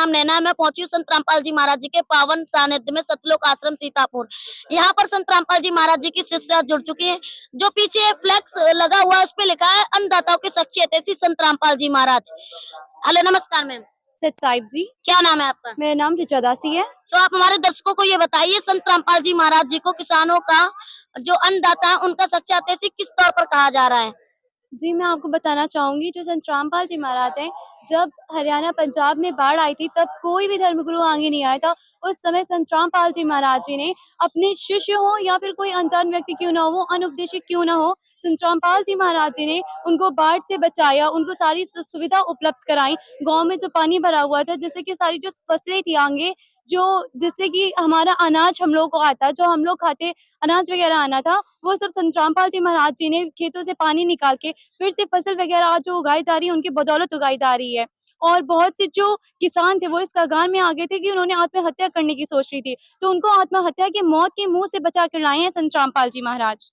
नाम नैना है। मैं पहुंची हूँ संत रामपाल जी महाराज जी के पावन सानिध्य में सतलोक आश्रम सीतापुर। यहाँ पर संत रामपाल जी महाराज जी की शिष्या जुड़ चुकी है। जो पीछे फ्लैक्स लगा हुआ है उस पे लिखा है अन्नदाताओं की शख्सियत ऐसी संत रामपाल जी महाराज। हेलो नमस्कार मैम। सत साहिब जी। क्या नाम है आपका? मेरा नाम ऋचा दासी है। तो आप हमारे दर्शकों को ये बताइए संत रामपाल जी महाराज जी को किसानों का जो अन्नदाता है उनका सच्चा हितैषी किस तौर पर कहा जा रहा है? जी, मैं आपको बताना चाहूँगी जो संत रामपाल जी महाराज हैं, जब हरियाणा, पंजाब में बाढ़ आई थी तब कोई भी धर्मगुरु आगे नहीं आया था। उस समय संत रामपाल जी महाराज जी ने अपने शिष्य हो या फिर कोई अनजान व्यक्ति क्यों ना हो, वो अनउपदेशित क्यों ना हो, संत रामपाल जी महाराज जी ने उनको बाढ़ से बचाया, उनको सारी सुविधा उपलब्ध कराई। गाँव में जो पानी भरा हुआ था, जिससे कि सारी जो फसलें थी आगे, जो जिससे कि हमारा अनाज हम लोग को आता, जो हम लोग खाते, अनाज वगैरह आना था, वो सब संत रामपाल जी महाराज जी ने खेतों से पानी निकाल के फिर से फसल वगैरह जो उगाई जा रही है, उनकी बदौलत उगाई जा रही है। और बहुत से जो किसान थे, वो इस कगार में आ गए थे कि उन्होंने आत्महत्या करने की सोच रही थी, तो उनको आत्महत्या की मौत के मुँह से बचा कर लाए हैं संत रामपाल जी महाराज।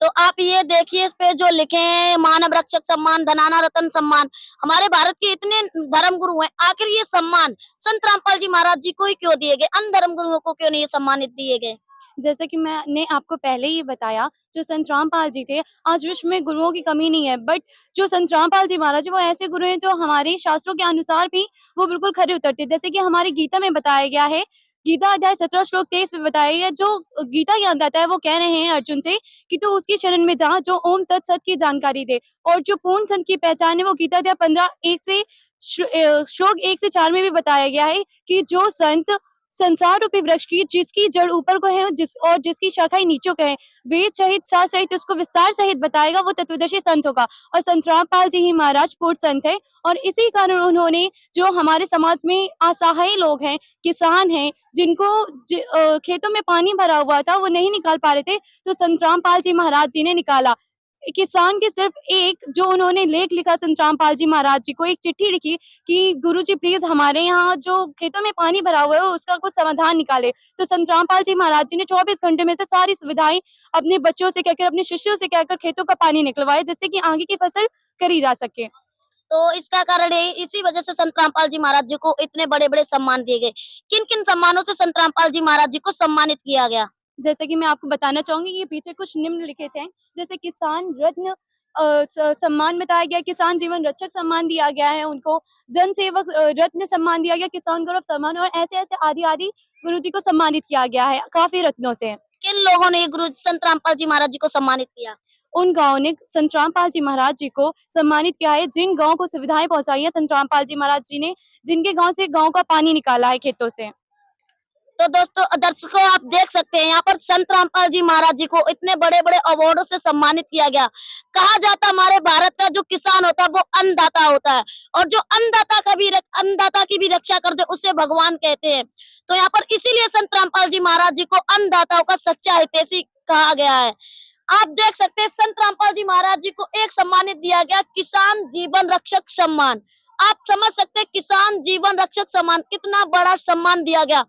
तो आप ये देखिए इस पे जो लिखे हैं मानव रक्षक सम्मान, धनाना रतन सम्मान। हमारे भारत के इतने धर्म गुरु हैं, आखिर ये सम्मान संत रामपाल जी महाराज जी को ही क्यों दिए गए? अन्य धर्म गुरुओं को क्यों नहीं ये सम्मानित दिए गए? जैसे कि मैंने आपको पहले ही बताया, जो संत रामपाल जी थे, आज विश्व में गुरुओं की कमी नहीं है, बट जो संत रामपाल जी महाराज हैं, वो ऐसे गुरु हैं जो हमारे शास्त्रों के अनुसार भी वो बिल्कुल खरे उतरते हैं। जैसे कि हमारी गीता में बताया गया है, गीता अध्याय 17 श्लोक 23 में बताया गया है, जो गीता ज्ञानदाता है वो कह रहे हैं अर्जुन से कि तू उसकी शरण में जा जो ओम तत्सत की जानकारी दे। और जो पूर्ण संत की पहचान है वो गीता अध्याय 15 1 से श्लोक 1 से 4 में भी बताया गया है कि जो संत संसार रूपी वृक्ष की जिसकी जड़ ऊपर को है और जिसकी शाखाएं नीचे को है, वेद सहित शास्त्र सहित उसको विस्तार सहित बताएगा, वो तत्वदर्शी संत होगा। और संत रामपाल जी ही महाराज पूर्ण संत है। और इसी कारण उन्होंने जो हमारे समाज में असहाय लोग हैं, किसान हैं, जिनको खेतों में पानी भरा हुआ था, वो नहीं निकाल पा रहे थे, तो संत रामपाल जी महाराज जी ने निकाला। किसान के सिर्फ एक जो उन्होंने लेख लिखा, संत रामपाल जी महाराज जी को एक चिट्ठी लिखी कि गुरुजी प्लीज हमारे यहाँ जो खेतों में पानी भरा हुआ है उसका कुछ समाधान निकाले। तो संत रामपाल जी महाराज जी ने 24 घंटे में से सारी सुविधाएं अपने बच्चों से कहकर, अपने शिष्यों से कहकर खेतों का पानी निकलवाया, जिससे कि आगे की फसल करी जा सके। तो इसका कारण है इसी वजह से संत रामपाल जी महाराज जी को इतने बड़े-बड़े सम्मान दिए गए। किन-किन सम्मानों से संत रामपाल जी महाराज जी को सम्मानित किया गया? जैसे कि मैं आपको बताना चाहूँगी कि पीछे कुछ निम्नलिखित हैं, जैसे किसान रत्न सम्मान बताया गया, किसान जीवन रक्षक सम्मान दिया गया है उनको, जन सेवक रत्न सम्मान दिया गया, किसान गौरव सम्मान, और ऐसे-ऐसे आदि-आदि गुरुजी को सम्मानित किया गया है काफ़ी रत्नों से। किन लोगों ने गुरु संत रामपाल जी महाराज जी को सम्मानित किया? उन गाँव ने संत रामपाल जी महाराज जी को सम्मानित किया है, जिन गाँव को सुविधाएँ पहुँचाई हैं संत रामपाल जी महाराज जी ने, जिनके गाँव से गाँव का पानी निकाला है खेतों से। तो दोस्तों दर्शकों आप देख सकते हैं यहाँ पर संत रामपाल जी महाराज जी को इतने बड़े-बड़े अवार्डों से सम्मानित किया गया। कहा जाता है हमारे भारत का जो किसान होता है वो अन्नदाता होता है और जो अन्नदाता की भी रक्षा कर दे उसे भगवान कहते हैं। तो यहाँ पर इसीलिए संत रामपाल जी महाराज जी को अन्नदाताओं का सच्चा हितैषी कहा गया है। आप देख सकते हैं संत रामपाल जी महाराज जी को एक सम्मानित दिया गया किसान जीवन रक्षक सम्मान। आप समझ सकते हैं किसान जीवन रक्षक सम्मान कितना बड़ा सम्मान दिया गया।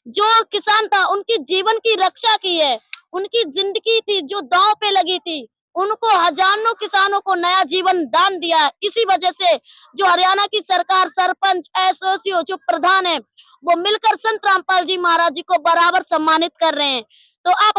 जो किसान था उनकी जीवन की रक्षा की है, उनकी जिंदगी थी जो दांव पे लगी थी, उनको हजारों किसानों को नया जीवन दान दिया है। इसी वजह से जो हरियाणा की सरकार, सरपंच, एसओसी जो प्रधान है वो मिलकर संत रामपाल जी महाराज जी को बराबर सम्मानित कर रहे हैं। तो आप